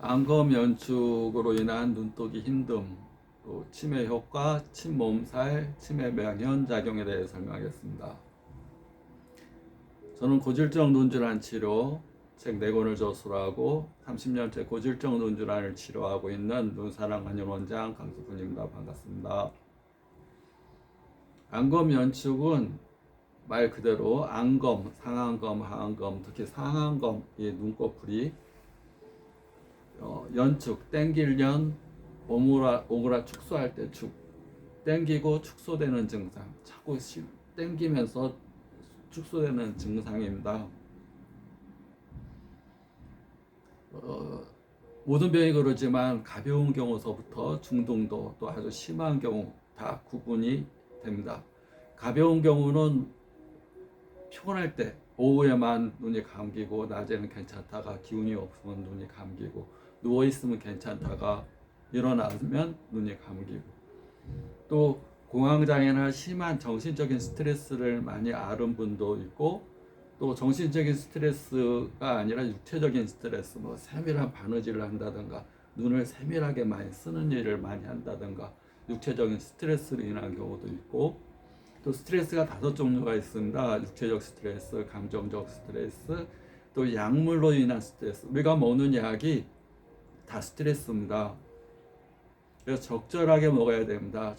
안검 연축으로 인한 눈뜨기 힘듦, 또 치매 효과, 침몸살, 치매 명현 작용에 대해 설명하겠습니다. 저는 고질적 눈질환 치료, 책 4권을 저술하고 30년째 고질적 눈질환을 치료하고 있는 눈사랑 한의원장 강수훈입니다. 반갑습니다. 안검 연축은 말 그대로 안검, 상안검, 하안검, 특히 상안검의 눈꺼풀이 연축, 땡길련, 오므라 축소할 때 땡기고 축소되는 증상, 자꾸 땡기면서 축소되는 증상입니다. 모든 병이 그러지만 가벼운 경우서부터 중등도 또 아주 심한 경우 다 구분이 됩니다. 가벼운 경우는 피곤할 때 오후에만 눈이 감기고 낮에는 괜찮다가 기운이 없으면 눈이 감기고 누워있으면 괜찮다가 일어나면 눈이 감기고 또 공황장애나 심한 정신적인 스트레스를 많이 앓은 분도 있고 또 정신적인 스트레스가 아니라 육체적인 스트레스, 뭐 세밀한 바느질을 한다든가 눈을 세밀하게 많이 쓰는 일을 많이 한다든가 육체적인 스트레스로 인한 경우도 있고 또 스트레스가 5종류가 있습니다. 육체적 스트레스, 감정적 스트레스, 또 약물로 인한 스트레스. 우리가 먹는 약이 다 스트레스입니다. 그래서 적절하게 먹어야 됩니다.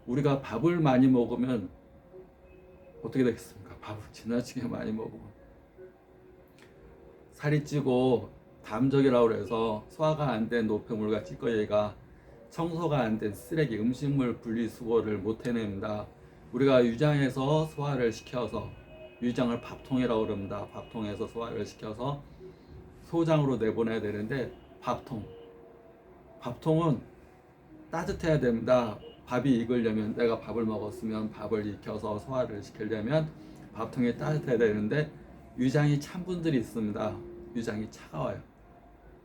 우리가 밥을 많이 먹으면 어떻게 되겠습니까? 밥을 지나치게 많이 먹으면 살이 찌고 담적이라고 해서 소화가 안 된 노폐물과 찌꺼기가 청소가 안 된 쓰레기, 음식물 분리수거를 못 해냅니다. 우리가 위장에서 소화를 시켜서, 위장을 밥통이라고 그럽니다. 밥통에서 소화를 시켜서 소장으로 내보내야 되는데 밥통은 따뜻해야 됩니다. 밥이 익으려면, 내가 밥을 먹었으면 밥을 익혀서 소화를 시키려면 밥통이 따뜻해야 되는데 위장이 찬 분들이 있습니다. 위장이 차가워요.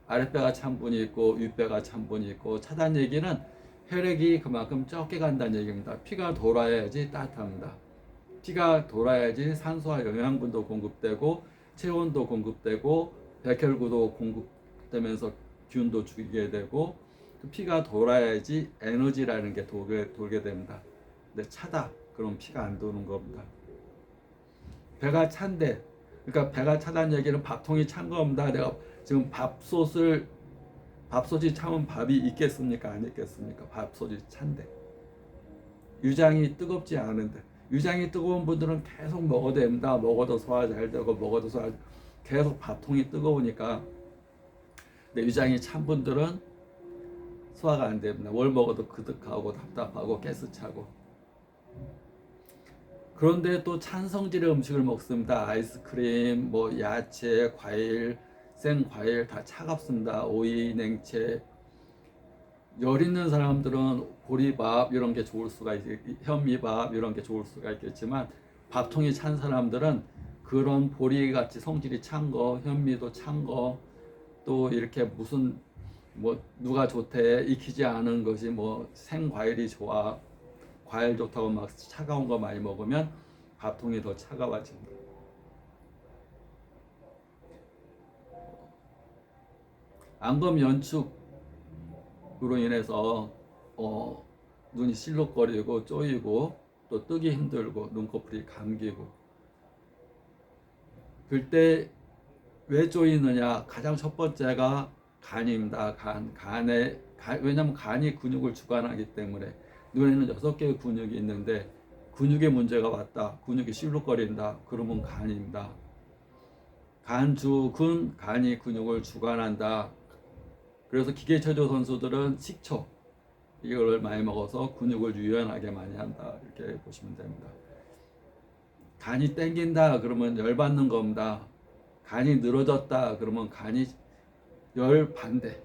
아랫배가 찬 분이 있고 윗배가 찬 분이 있고, 차다는 얘기는 혈액이 그만큼 적게 간다는 얘기입니다. 피가 돌아야지 따뜻합니다. 피가 돌아야지 산소와 영양분도 공급되고 체온도 공급되고 백혈구도 공급되면서 기운도 주게 되고, 피가 돌아야지 에너지라는 게 돌게 됩니다. 근데 차다 그럼 피가 안 도는 겁니다. 배가 찬데, 그러니까 배가 차다는 얘기는 밥통이 찬 겁니다. 내가 지금 밥솥이 차면 밥이 있겠습니까? 안 있겠습니까? 밥솥이 찬데. 위장이 뜨겁지 않은데. 위장이 뜨거운 분들은 계속 먹어도 됩니다. 먹어도 소화 잘 되고 먹어도 소화, 계속 밥통이 뜨거우니까. 근데 위장이 찬 분들은 소화가 안 됩니다. 뭘 먹어도 그득하고 답답하고 가스차고. 그런데 또 찬 성질의 음식을 먹습니다. 아이스크림, 뭐 야채, 과일, 생과일 다 차갑습니다. 오이, 냉채. 열 있는 사람들은 보리밥 이런 게 좋을 수가 현미밥 이런 게 좋을 수가 있겠지만, 밥통이 찬 사람들은 그런 보리같이 성질이 찬 거, 현미도 찬 거, 또 이렇게 무슨 뭐 누가 좋대, 익히지 않은 것이 뭐 생과일이 좋아, 과일 좋다고 막 차가운 거 많이 먹으면 밥통이 더 차가워집니다. 안검 연축으로 인해서 눈이 실룩거리고 쪼이고 또 뜨기 힘들고 눈꺼풀이 감기고, 그때 왜 쪼이느냐? 가장 첫 번째가 간입니다. 왜냐하면 간이 근육을 주관하기 때문에. 눈에는 6개의 근육이 있는데 근육에 문제가 왔다, 근육이 실룩거린다, 그러면 간입니다. 간주근, 간이 근육을 주관한다. 그래서 기계체조 선수들은 식초 이걸 많이 먹어서 근육을 유연하게 많이 한다, 이렇게 보시면 됩니다. 간이 땡긴다 그러면 열받는 겁니다. 간이 늘어졌다 그러면 간이 열 반대.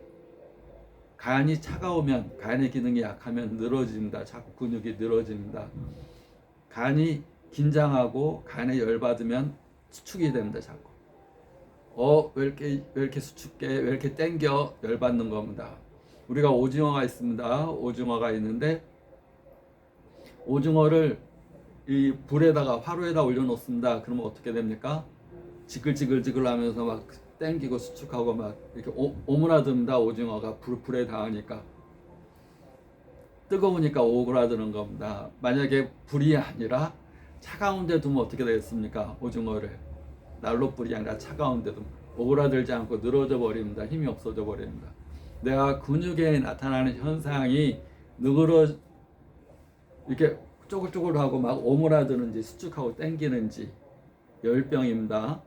간이 차가우면, 간의 기능이 약하면 늘어집니다. 자꾸 근육이 늘어집니다. 간이 긴장하고 간에 열받으면 수축이 됩니다. 자꾸 왜 이렇게 수축해, 왜 이렇게 땡겨, 열받는 겁니다. 우리가 오징어가 있습니다. 오징어가 있는데 오징어를 이 불에다가, 화로에다 올려놓습니다. 그러면 어떻게 됩니까? 지글지글 하면서 막 땡기고 수축하고 막 이렇게 오므라든다. 오징어가 불에 닿으니까 뜨거우니까 오그라드는 겁니다. 만약에 불이 아니라 차가운 데 두면 어떻게 되겠습니까? 오징어를 난로 불이 아니라 차가운 데 두면 오그라들지 않고 늘어져 버립니다. 힘이 없어져 버립니다. 내가 근육에 나타나는 현상이 누그러 이렇게 쪼글쪼글하고 막 오므라드는지 수축하고 땡기는지 열병입니다.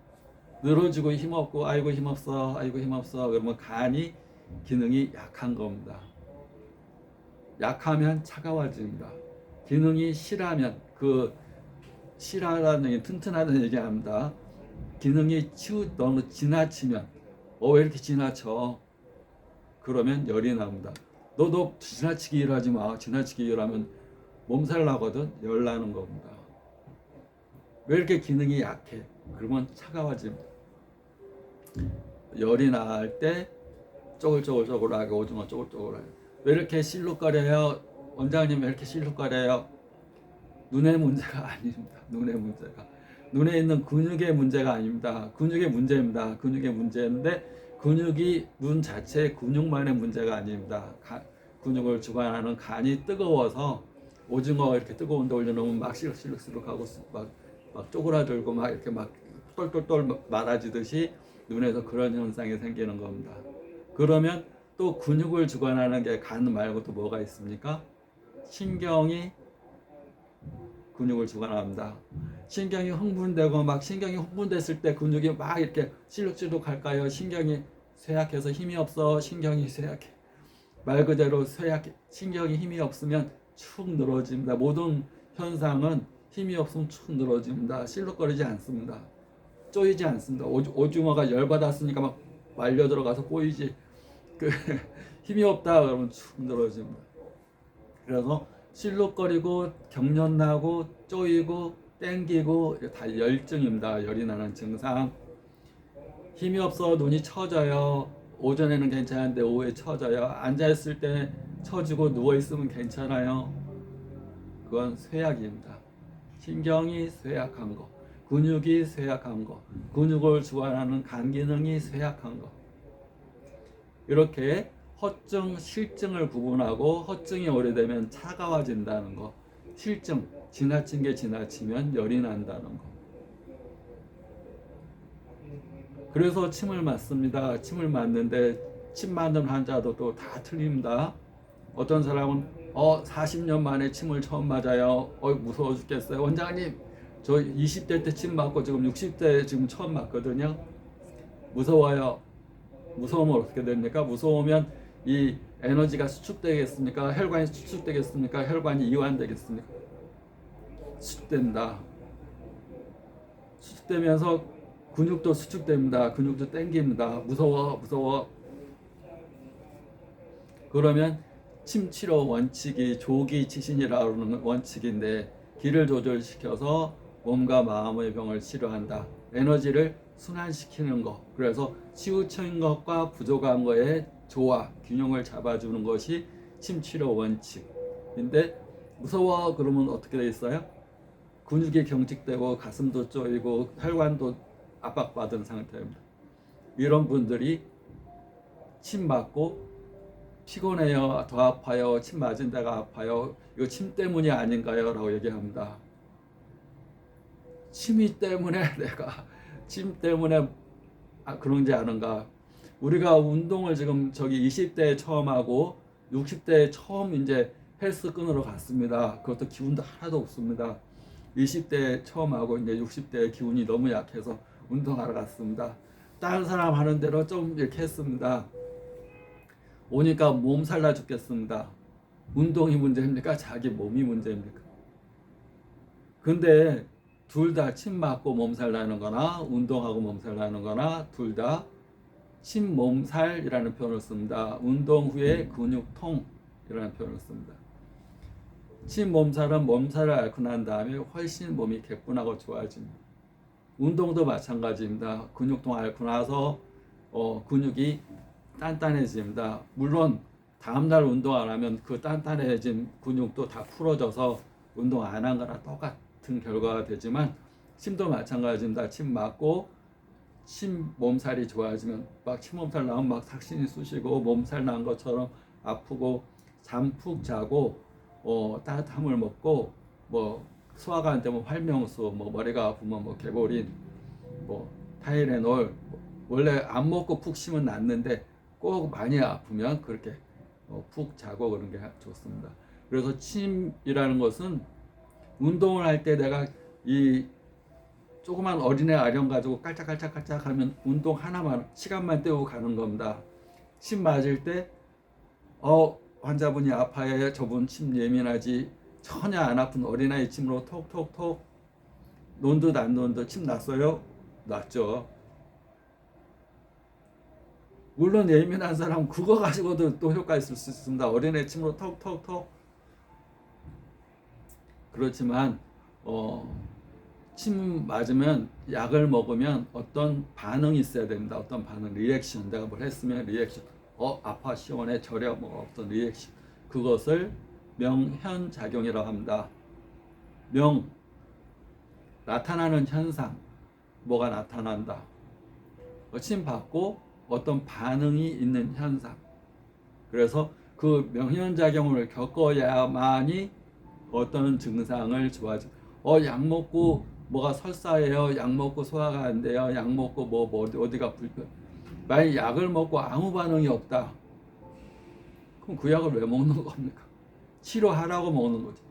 늘어지고 힘없고 아이고 힘없어 아이고 힘없어 그러면 간이 기능이 약한 겁니다. 약하면 차가워집니다. 기능이 실하면 실하다는 얘기 튼튼하다는 얘기합니다. 기능이 너무 지나치면 왜 이렇게 지나쳐? 그러면 열이 납니다. 너도 지나치게 일하지 마. 지나치게 일하면 몸살 나거든. 열 나는 겁니다. 왜 이렇게 기능이 약해? 그러면 차가워집니다. 열이 날 때 쪼글쪼글쪼글하게 오징어 쪼글쪼글하게 왜 이렇게 실룩거려요? 원장님 왜 이렇게 실룩거려요? 눈의 문제가 아닙니다. 눈에 있는 근육의 문제가 아닙니다. 근육의 문제입니다. 근육의 문제인데 근육이 눈 자체 근육만의 문제가 아닙니다. 근육을 주관하는 간이 뜨거워서 오징어 이렇게 뜨거운 데 올려놓으면 막 실룩실룩하고 막 쪼그라들고 막 이렇게 막 똘똘똘 말아지듯이 눈에서 그런 현상이 생기는 겁니다. 그러면 또 근육을 주관하는 게 간 말고 또 뭐가 있습니까? 신경이 근육을 주관합니다. 신경이 흥분됐을 때 근육이 막 이렇게 실룩실룩할까요? 신경이 쇠약해서 힘이 없어. 신경이 쇠약해. 말 그대로 쇠약해. 신경이 힘이 없으면 축 늘어집니다. 모든 현상은 힘이 없으면 축 늘어집니다. 실룩거리지 않습니다. 쪼이지 않습니다. 오징어가 열받았으니까 막 말려 들어가서 꼬이지. 힘이 없다 그러면 축 늘어집니다. 그래서 실룩거리고 경련나고 쪼이고 땡기고 다 열증입니다. 열이 나는 증상. 힘이 없어 눈이 처져요. 오전에는 괜찮은데 오후에 처져요. 앉아있을 때 처지고 누워있으면 괜찮아요. 그건 쇠약입니다. 신경이 쇠약한 거, 근육이 쇠약한 거, 근육을 주관하는 간 기능이 쇠약한 거. 이렇게 허증, 실증을 구분하고 허증이 오래되면 차가워진다는 거, 실증, 지나친 게 지나치면 열이 난다는 거. 그래서 침을 맞습니다. 침을 맞는데 침 맞는 환자도 또 다 틀립니다. 어떤 사람은 40년 만에 침을 처음 맞아요. 무서워 죽겠어요. 원장님, 저 20대 때 침 맞고 지금 60대 지금 처음 맞거든요. 무서워요. 무서우면 어떻게 됩니까? 무서우면 이 에너지가 수축되겠습니까? 혈관이 수축되겠습니까? 혈관이 이완되겠습니까? 수축된다. 수축되면서 근육도 수축됩니다. 근육도 땡깁니다. 무서워. 그러면 침치료 원칙이 조기치신이라고 하는 원칙인데 기를 조절시켜서 몸과 마음의 병을 치료한다. 에너지를 순환시키는 것. 그래서 치우친 것과 부족한 거의 조화, 균형을 잡아주는 것이 침치료 원칙인데 무서워 그러면 어떻게 돼 있어요? 근육이 경직되고 가슴도 쪼이고 혈관도 압박받은 상태입니다. 이런 분들이 침 맞고 피곤해요, 더 아파요, 침 맞은 데가 아파요, 이거 침 때문이 아닌가요? 라고 얘기합니다. 침 때문에 그런지 아는가? 우리가 운동을 지금 20대에 처음 하고 60대에 처음 이제 헬스 끊으러 갔습니다. 그것도 기운도 하나도 없습니다. 20대에 처음 하고 이제 60대에 기운이 너무 약해서 운동하러 갔습니다. 다른 사람 하는 대로 좀 이렇게 했습니다. 오니까 몸살 나 죽겠습니다. 운동이 문제입니까? 자기 몸이 문제입니까? 근데 둘 다 침 맞고 몸살 나는 거나 운동하고 몸살 나는 거나 둘 다 침몸살이라는 표현을 씁니다. 운동 후에 근육통이라는 표현을 씁니다. 침몸살은 몸살을 앓고 난 다음에 훨씬 몸이 개운하고 좋아집니다. 운동도 마찬가지입니다. 근육통 앓고 나서 근육이 단단해집니다. 물론 다음날 운동 안 하면 그 단단해진 근육도 다 풀어져서 운동 안 한 거나 똑같은 결과가 되지만 침도 마찬가지입니다. 침 맞고 침 몸살이 좋아지면 막 침 몸살 나면 막 삭신이 쑤시고 몸살 난 것처럼 아프고 잠 푹 자고 따뜻한 물 먹고 뭐 소화가 안 되면 활명수 뭐 머리가 아프면 뭐 개보린 뭐 타이레놀 원래 안 먹고 푹 쉬면 낫는데 꼭 많이 아프면 그렇게 푹 자고 그런 게 좋습니다. 그래서 침이라는 것은 운동을 할 때 내가 이 조그만 어린애 아령 가지고 깔짝깔짝깔짝 하면 운동 하나만 시간만 때우고 가는 겁니다. 침 맞을 때 환자분이 아파요. 저분 침 예민하지. 전혀 안 아픈 어린아이 침으로 톡톡톡 논 듯 안 논 듯 침 났어요? 났죠. 물론 예민한 사람 그거 가지고도 또 효과 있을 수 있습니다. 어린애 침으로 톡톡톡. 그렇지만 침 맞으면 약을 먹으면 어떤 반응이 있어야 됩니다. 어떤 반응, 리액션. 내가 뭘 했으면 리액션. 아파 시원해 저려 뭐 어떤 리액션. 그것을 명현작용이라고 합니다. 나타나는 현상. 뭐가 나타난다. 침 받고 어떤 반응이 있는 현상. 그래서 그 명현작용을 겪어야만이 어떤 증상을 좋아지. 약 먹고 뭐가 설사해요. 약 먹고 소화가 안 돼요. 약 먹고 뭐 어디가 불편. 만약 약을 먹고 아무 반응이 없다. 그럼 그 약을 왜 먹는 겁니까? 치료하라고 먹는 거죠.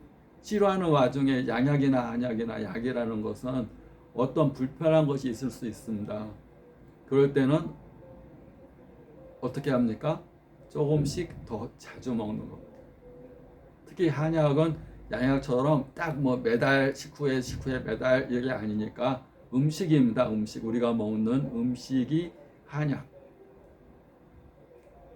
치료하는 와중에 양약이나 한약이나 약이라는 것은 어떤 불편한 것이 있을 수 있습니다. 그럴 때는 어떻게 합니까? 조금씩 더 자주 먹는 겁니다. 특히 한약은 양약처럼 딱 뭐 매달 식후에 매달 이게 아니니까 음식입니다. 음식. 우리가 먹는 음식이 한약.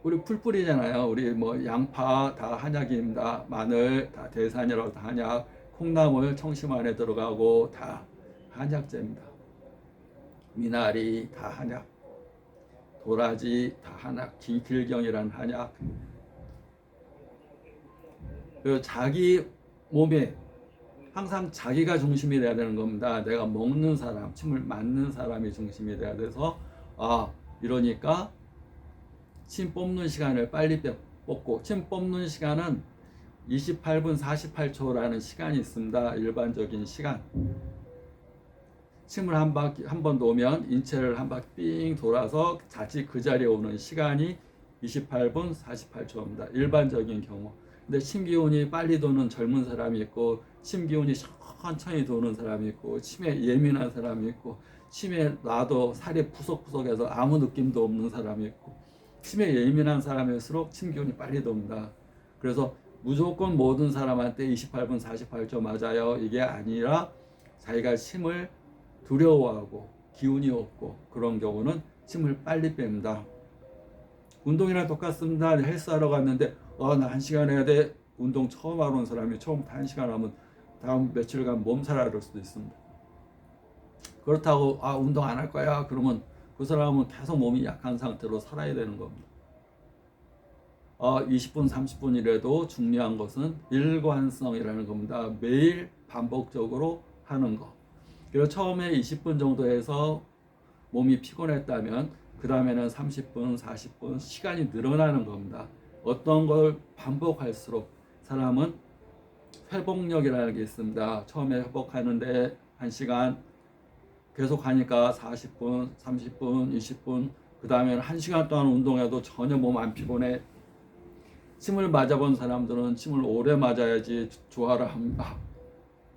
우리 풀 뿌리잖아요. 우리 뭐 양파 다 한약입니다. 마늘 다 대산이라고 다 한약. 콩나물 청심 안에 들어가고 다 한약재입니다. 미나리 다 한약. 도라지 다 한약. 길경이라는 한약. 그리고 자기 몸에 항상 자기가 중심이 돼야 되는 겁니다. 내가 먹는 사람, 침을 맞는 사람이 중심이 돼야 돼서 이러니까 침 뽑는 시간을 빨리 뽑고 침 뽑는 시간은 28분 48초라는 시간이 있습니다. 일반적인 시간. 침을 한 번 놓으면 인체를 한 바퀴 삥 돌아서 다시 그 자리에 오는 시간이 28분 48초입니다. 일반적인 경우. 근데 침기운이 빨리 도는 젊은 사람이 있고 침기운이 천천히 도는 사람이 있고 침에 예민한 사람이 있고 침에 놔도 살이 푸석푸석해서 아무 느낌도 없는 사람이 있고 침에 예민한 사람일수록 침기운이 빨리 돕니다. 그래서 무조건 모든 사람한테 28분 48초 맞아요. 이게 아니라 자기가 침을 두려워하고 기운이 없고 그런 경우는 침을 빨리 뺍니다. 운동이랑 똑같습니다. 헬스하러 갔는데 나 1시간 해야 돼. 운동 처음 하러 온 사람이 처음부터 1시간 하면 다음 며칠간 몸살 앓을 수도 있습니다. 그렇다고 운동 안 할 거야 그러면 그 사람은 계속 몸이 약한 상태로 살아야 되는 겁니다. 20분 30분이라도 중요한 것은 일관성이라는 겁니다. 매일 반복적으로 하는 거. 그리고 처음에 20분 정도 해서 몸이 피곤했다면 그 다음에는 30분 40분 시간이 늘어나는 겁니다. 어떤 걸 반복할수록 사람은 회복력이라는 게 있습니다. 처음에 회복하는데 1시간 계속 하니까 40분, 30분, 20분 그 다음에는 1시간 동안 운동해도 전혀 몸 안 피곤해. 침을 맞아본 사람들은 침을 오래 맞아야지 좋아라 합니다.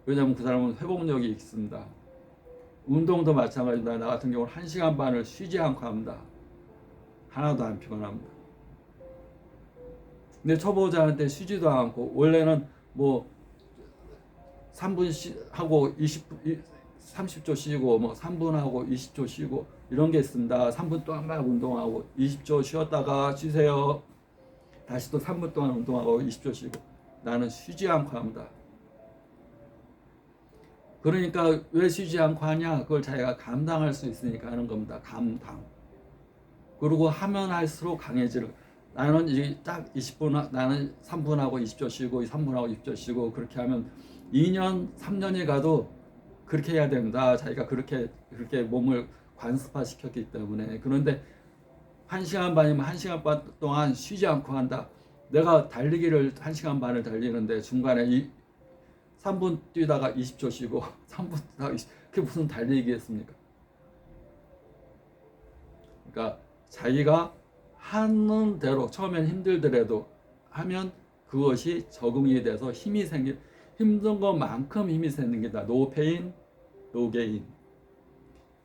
왜냐하면 그 사람은 회복력이 있습니다. 운동도 마찬가지입니다. 나 같은 경우는 1시간 반을 쉬지 않고 합니다. 하나도 안 피곤합니다. 근데 초보자한테 쉬지도 않고 원래는 뭐 3분 하고 30초 쉬고 뭐 3분 하고 20초 쉬고 이런 게 있습니다. 3분 동안 막 운동하고 20초 쉬었다가 쉬세요. 다시 또 3분 동안 운동하고 20초 쉬고 나는 쉬지 않고 합니다. 그러니까 왜 쉬지 않고 하냐? 그걸 자기가 감당할 수 있으니까 하는 겁니다. 감당. 그리고 하면 할수록 강해지는. 나는 이제 딱 20분, 나는 3분 하고 20초 쉬고 3분 하고 20초 쉬고 그렇게 하면 2년, 3년이 가도 그렇게 해야 됩니다. 자기가 그렇게 몸을 관습화시켰기 때문에. 그런데 1시간 반이면 1시간 반 동안 쉬지 않고 한다. 내가 달리기를 1시간 반을 달리는데 중간에 3분 뛰다가 20초 쉬고 3분 뛰다가 20초, 그게 무슨 달리기겠습니까? 그러니까 자기가 하는 대로 처음엔 힘들더라도 하면 그것이 적응이 돼서 힘든 것만큼 힘이 생깁니다. No pain, no gain.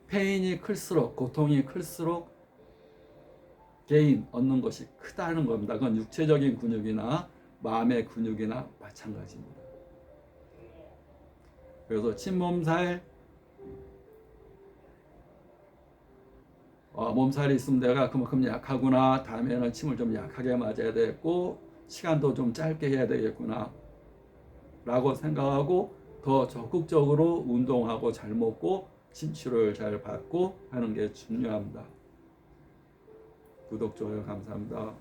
페인이 클수록, 고통이 클수록 게인, 얻는 것이 크다는 겁니다. 그건 육체적인 근육이나 마음의 근육이나 마찬가지입니다. 그래서 침몸살, 몸살이 있으면 내가 그만큼 약하구나. 다음에는 침을 좀 약하게 맞아야 되겠고 시간도 좀 짧게 해야 되겠구나 라고 생각하고 더 적극적으로 운동하고 잘 먹고 침 치료를 잘 받고 하는 게 중요합니다. 구독, 좋아요 감사합니다.